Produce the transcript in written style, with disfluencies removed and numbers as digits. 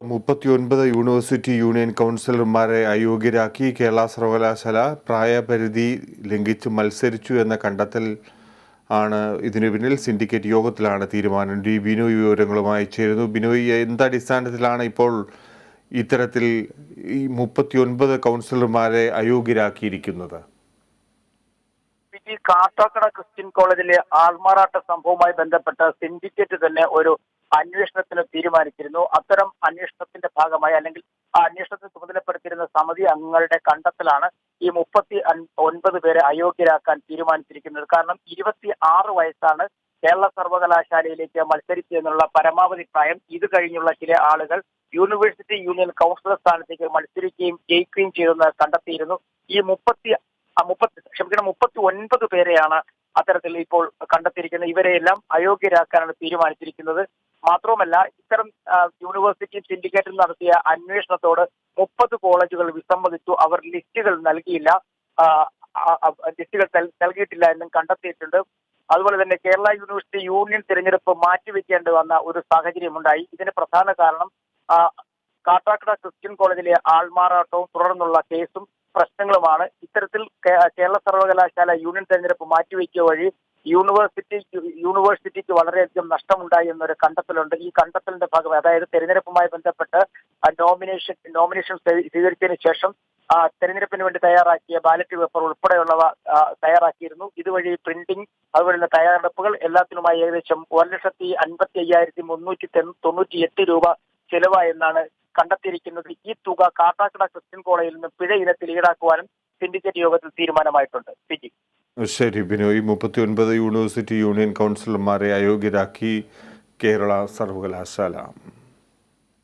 39 university union കൗൺസിലർമാരെ അയോഗ്യരാക്കി Kerala സർവകലാശാല പ്രായപരിധി ലംഘിച്ച് മത്സരിച്ചു എന്ന കണ്ടെത്തൽ ആണ് ഇതിനു പിന്നിൽ. സിൻഡിക്കേറ്റ് യോഗത്തിലാണ് തീരുമാനം. ബിനോയ് വിവരങ്ങളുമായി ചേരുന്നു. ബിനോയ്, എന്തടിസ്ഥാനത്തിലാണ് ഇപ്പോൾ ഇത്തരത്തിൽ ഈ 39 കൗൺസിലർമാരെ അയോഗ്യരാക്കിയിരിക്കുന്നത്? കാട്ടാക്കട ക്രിസ്ത്യൻ കോളേജിലെ ആൾമാറാട്ട സംഭവവുമായി ബന്ധപ്പെട്ട് സിൻഡിക്കേറ്റ് തന്നെ ഒരു അന്വേഷണത്തിന് തീരുമാനിച്ചിരുന്നു. അത്തരം അന്വേഷണത്തിന്റെ ഭാഗമായി അല്ലെങ്കിൽ ആ അന്വേഷണത്തിന് ചുമതലപ്പെടുത്തിയിരുന്ന സമിതി അംഗങ്ങളുടെ കണ്ടെത്തലാണ് ഈ 39 പേരെ അയോഗ്യരാക്കാൻ തീരുമാനിച്ചിരിക്കുന്നത്. കാരണം 26 വയസ്സാണ് കേരള സർവകലാശാലയിലേക്ക് മത്സരിച്ചെന്നുള്ള പരമാവധി പ്രായം. ഇത് കഴിഞ്ഞുള്ള ചില ആളുകൾ യൂണിവേഴ്സിറ്റി യൂണിയൻ കൗൺസിലർ സ്ഥാനത്തേക്ക് മത്സരിക്കുകയും ജയിക്കുകയും ചെയ്തെന്ന് കണ്ടെത്തിയിരുന്നു. ഈ 39 പേരെയാണ് അത്തരത്തിൽ ഇപ്പോൾ കണ്ടെത്തിയിരിക്കുന്നത്. ഇവരെയെല്ലാം അയോഗ്യരാക്കാനാണ് തീരുമാനിച്ചിരിക്കുന്നത്. മാത്രവുമല്ല, ഇത്തരം യൂണിവേഴ്സിറ്റി സിൻഡിക്കേറ്റിൽ നടത്തിയ അന്വേഷണത്തോട് 30 കോളേജുകൾ വിസമ്മതിച്ചു. അവർ ലിസ്റ്റുകൾ നൽകിയില്ല, നൽകിയിട്ടില്ല എന്നും കണ്ടെത്തിയിട്ടുണ്ട്. അതുപോലെ തന്നെ കേരള യൂണിവേഴ്സിറ്റി യൂണിയൻ തിരഞ്ഞെടുപ്പ് മാറ്റിവെക്കേണ്ടി വന്ന ഒരു സാഹചര്യമുണ്ടായി. ഇതിന് പ്രധാന കാരണം കാട്ടാക്കട ക്രിസ്ത്യൻ കോളേജിലെ ആൾമാറാട്ടവും തുടർന്നുള്ള കേസും പ്രശ്നങ്ങളുമാണ്. ഇത്തരത്തിൽ കേരള സർവകലാശാല യൂണിയൻ തെരഞ്ഞെടുപ്പ് മാറ്റിവെക്കുക വഴി യൂണിവേഴ്സിറ്റിക്ക് വളരെയധികം നഷ്ടമുണ്ടായി എന്നൊരു കണ്ടെത്തലുണ്ട്. ഈ കണ്ടെത്തലിന്റെ ഭാഗമായി, അതായത് തെരഞ്ഞെടുപ്പുമായി ബന്ധപ്പെട്ട് നോമിനേഷൻ സ്വീകരിച്ചതിന് ശേഷം തെരഞ്ഞെടുപ്പിന് വേണ്ടി തയ്യാറാക്കിയ ബാലറ്റ് പേപ്പർ ഉൾപ്പെടെയുള്ളവ തയ്യാറാക്കിയിരുന്നു. ഇതുവഴി പ്രിന്റിംഗ്, അതുപോലുള്ള തയ്യാറെടുപ്പുകൾ എല്ലാത്തിനുമായി ഏകദേശം 1,55,398 രൂപ ചെലവായെന്നാണ് കണ്ടെത്തിയിരിക്കുന്നത്. ഈ തുക കാട്ടാക്കട ക്രിസ്ത്യൻ കോളേജിൽ നിന്ന് പിഴ ഇനത്തിൽ ഈടാക്കുവാനും സിൻഡിക്കേറ്റ് യോഗത്തിൽ തീരുമാനമായിട്ടുണ്ട്. ശരി ബിനോയ്, 39 യൂണിവേഴ്സിറ്റി യൂണിയൻ കൗൺസിലർമാരെ അയോഗ്യരാക്കി കേരള സർവകലാശാല.